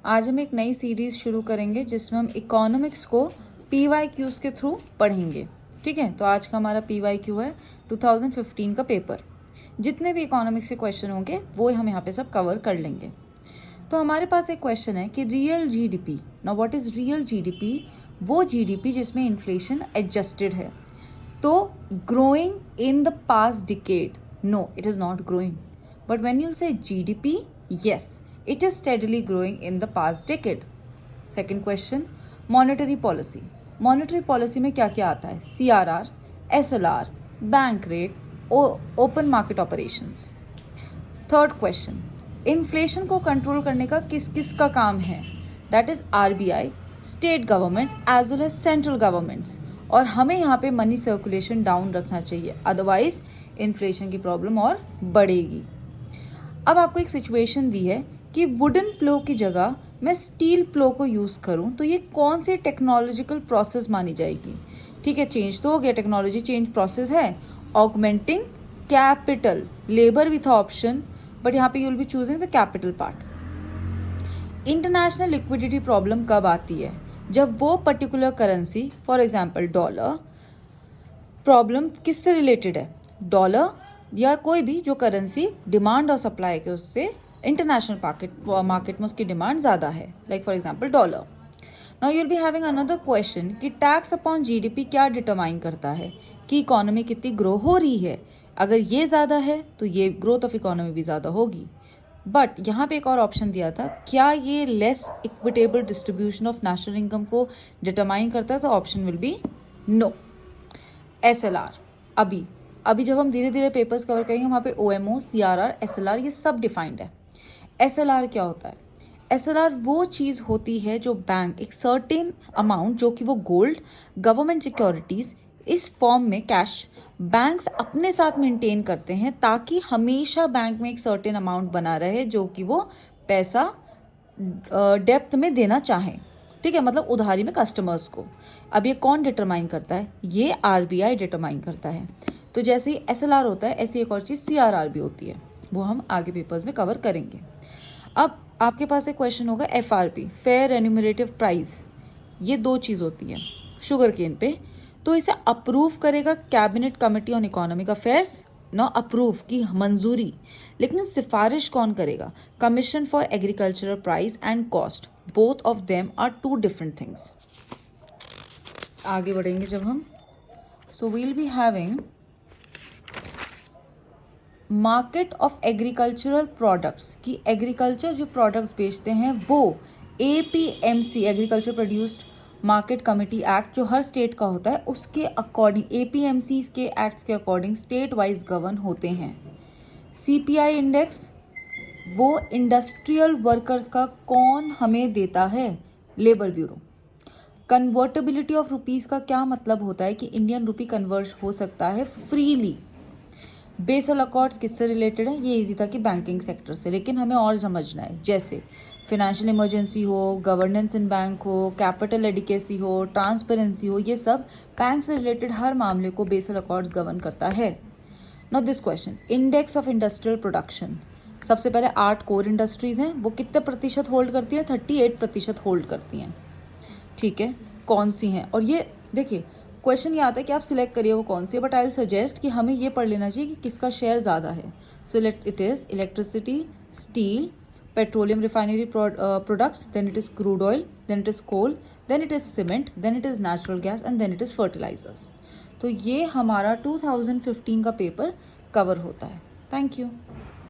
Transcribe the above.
आज हम एक नई सीरीज़ शुरू करेंगे जिसमें हम इकोनॉमिक्स को PYQs के थ्रू पढ़ेंगे। ठीक है, तो आज का हमारा PYQ है 2015 का पेपर। जितने भी इकोनॉमिक्स के क्वेश्चन होंगे वो हम यहाँ पे सब कवर कर लेंगे। तो हमारे पास एक क्वेश्चन है कि real GDP, now what is real GDP? वो जीडीपी जिसमें इन्फ्लेशन एडजस्टेड है। तो growing in the past decade, no it is not growing, but when you say GDP, yes it is steadily growing in the past decade. Second question, monetary policy. Monetary policy में क्या क्या आता है? CRR, SLR, bank rate, open market operations. Third question, inflation को control करने का किस किस का काम है? That is RBI, state governments as well as central governments. और हमें यहाँ पे मनी सर्कुलेशन डाउन रखना चाहिए, अदरवाइज इन्फ्लेशन की प्रॉब्लम और बढ़ेगी। अब आपको एक सिचुएशन दी है कि वुडन प्लो की जगह मैं स्टील प्लो को यूज़ करूं, तो ये कौन सी टेक्नोलॉजिकल प्रोसेस मानी जाएगी? ठीक है, चेंज तो हो गया, टेक्नोलॉजी चेंज प्रोसेस है। Augmenting capital, labour with option, but यहाँ पे you will be choosing the capital part. International liquidity problem कब आती है? जब वो particular currency, for example dollar, problem किससे रिलेटेड है? डॉलर या कोई भी जो करेंसी डिमांड और सप्लाई के उससे इंटरनेशनल मार्केट में उसकी डिमांड ज़्यादा है, like for example dollar. Now you will be having another question कि टैक्स अपॉन जीडीपी क्या डिटरमाइन करता है कि इकोनॉमी कितनी ग्रो हो रही है। अगर ये ज़्यादा है तो ये ग्रोथ ऑफ इकोनॉमी भी ज़्यादा होगी। बट यहाँ पे एक और ऑप्शन दिया था, क्या ये less equitable distribution of national income को डिटरमाइन करता है? तो option will be no. SLR, अभी जब हम धीरे धीरे पेपर्स कवर करेंगे वहाँ पे OMO, CRR, SLR ये सब डिफाइंड है। SLR क्या होता है? SLR वो चीज़ होती है जो बैंक एक सर्टेन अमाउंट, जो कि वो गोल्ड, गवर्नमेंट सिक्योरिटीज़, इस फॉर्म में कैश बैंक्स अपने साथ मेंटेन करते हैं ताकि हमेशा बैंक में एक सर्टेन अमाउंट बना रहे जो कि वो पैसा डेप्थ में देना चाहें। ठीक है, मतलब उधारी में कस्टमर्स को। अब ये कौन डिटरमाइन करता है? ये RBI डिटरमाइन करता है। तो जैसे ही SLR होता है ऐसी एक और चीज़ CRR भी होती है, वो हम आगे पेपर्स में कवर करेंगे। अब आपके पास एक क्वेश्चन होगा FRP, फेयर रेन्यूमरेटिव प्राइस। ये दो चीज़ होती है शुगर केन पे। तो इसे अप्रूव करेगा cabinet committee on economic affairs, ना अप्रूव की मंजूरी, लेकिन सिफारिश कौन करेगा? Commission for agricultural price and cost, both of them are two different things. आगे बढ़ेंगे जब हम, so will be having market of agricultural products, की एग्रीकल्चर जो प्रोडक्ट्स बेचते हैं वो APMC, agriculture produced market committee act, जो हर स्टेट का होता है उसके अकॉर्डिंग, APMC के एक्ट्स के अकॉर्डिंग स्टेट वाइज गवर्न होते हैं। CPI इंडेक्स, वो इंडस्ट्रियल वर्कर्स का कौन हमें देता है? Labour bureau. Convertibility of rupees का क्या मतलब होता है कि इंडियन रुपी कन्वर्ट हो सकता है फ्रीली। बेसल अकॉर्ड्स किससे रिलेटेड है? ये इजी था कि बैंकिंग सेक्टर से, लेकिन हमें और समझना है, जैसे फिनेंशियल इमरजेंसी हो, गवर्नेंस इन बैंक हो, कैपिटल एडिकेसी हो, ट्रांसपेरेंसी हो, ये सब बैंक से रिलेटेड हर मामले को बेसल अकॉर्ड्स गवर्न करता है। Now this question, index of industrial production, सबसे पहले 8 कोर इंडस्ट्रीज हैं, वो कितने प्रतिशत होल्ड करती है? 38% होल्ड करती हैं। ठीक है, कौन सी हैं? और ये देखिए क्वेश्चन ये आता है कि आप सिलेक्ट करिए वो कौन सी है, बट आई विल सजेस्ट कि हमें ये पढ़ लेना चाहिए कि किसका शेयर ज़्यादा है। So it is electricity, steel, petroleum refinery products, then it is crude oil, then it is coal, then it is cement, then it is natural gas and then it is fertilizers. तो ये हमारा 2015 का paper cover होता है। Thank you.